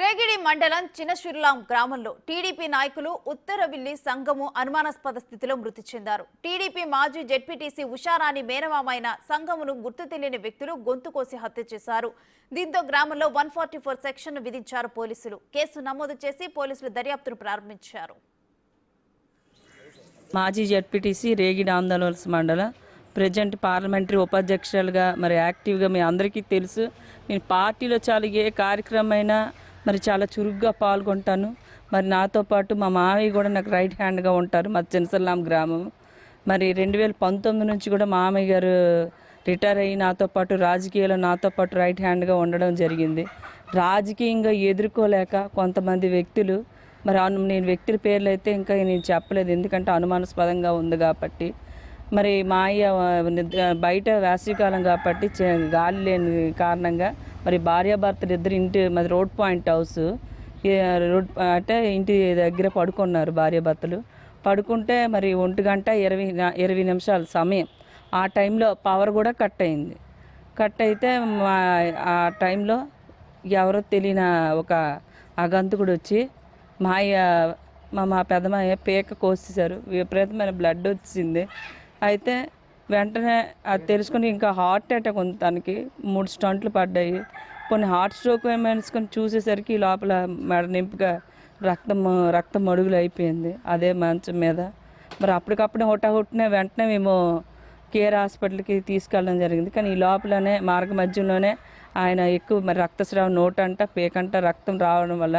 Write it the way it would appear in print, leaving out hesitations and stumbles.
రేగిడి మండలం చినశుర్లాం గ్రామంలో టీడీపీ నాయకులు ఉత్తరవిల్లి సంఘము అనుమానాస్పద స్థితిలో మృతి చెందారు. టీడీపీ మాజీ జెడ్పీటీసీ ఉషారాణి మేనమామైన సంఘమును గుర్తు తెలియని వ్యక్తులు గొంతు కోసి హత్య చేశారు. దీంతో గ్రామంలో 144 సెక్షన్ విధించారు పోలీసులు. కేసు నమోదు చేసి పోలీసులు దర్యాప్తును ప్రారంభించారు. మాజీ జెడ్పీటీసీ రేగిడి ఆందోళన మండలం ప్రజెంట్ పార్లమెంటరీ ఉపాధ్యక్షులుగా మరి యాక్టివ్గా మీ అందరికీ తెలుసు. నేను పార్టీలో చాలా ఏ కార్యక్రమమైనా మరి చాలా చురుగ్గా పాల్గొంటాను. మరి నాతో పాటు మా మామయ్య కూడా నాకు రైట్ హ్యాండ్గా ఉంటారు. మా చినసల్లాం గ్రామం. మరి 2019 నుంచి కూడా మామయ్య గారు రిటైర్ అయ్యి నాతో పాటు రాజకీయాల్లో నాతో పాటు రైట్ హ్యాండ్గా ఉండడం జరిగింది. రాజకీయంగా ఎదుర్కోలేక కొంతమంది వ్యక్తులు మరి నేను వ్యక్తుల పేర్లు అయితే ఇంకా నేను చెప్పలేదు, ఎందుకంటే అనుమానాస్పదంగా ఉంది కాబట్టి. మరి మా అయ్య బయట వేసవికాలం కాబట్టి గాలి లేని కారణంగా మరి భార్యాభర్తలు ఇద్దరు ఇంటి మరి రోడ్ పాయింట్ హౌస్ రోడ్ అంటే ఇంటి దగ్గర పడుకున్నారు భార్యాభర్తలు. పడుకుంటే మరి 1:20 నిమిషాల సమయం. ఆ టైంలో పవర్ కూడా కట్ అయింది. కట్ అయితే ఆ టైంలో ఎవరో తెలియని ఒక ఆగంతకుడు వచ్చి మా పెద్దమాయ పీక కోసేశారు. విపరీతమైన బ్లడ్ వచ్చింది. అయితే వెంటనే అది తెలుసుకుని ఇంకా హార్ట్ అటాక్ ఉంది తనకి. 3 స్టంట్లు పడ్డాయి. కొన్ని హార్ట్ స్ట్రోక్ ఏమేసుకొని చూసేసరికి లోపల మెడ నింపుగా రక్తం మడుగులు అయిపోయింది అదే మంచం మీద. మరి అప్పటికప్పుడే హుటాహుటినే వెంటనే మేము కేర్ హాస్పిటల్కి తీసుకెళ్ళడం జరిగింది. కానీ ఈ లోపలనే మార్గ మధ్యంలోనే ఆయన ఎక్కువ మరి రక్తస్రావం నోటంట పేకంట రక్తం రావడం వల్ల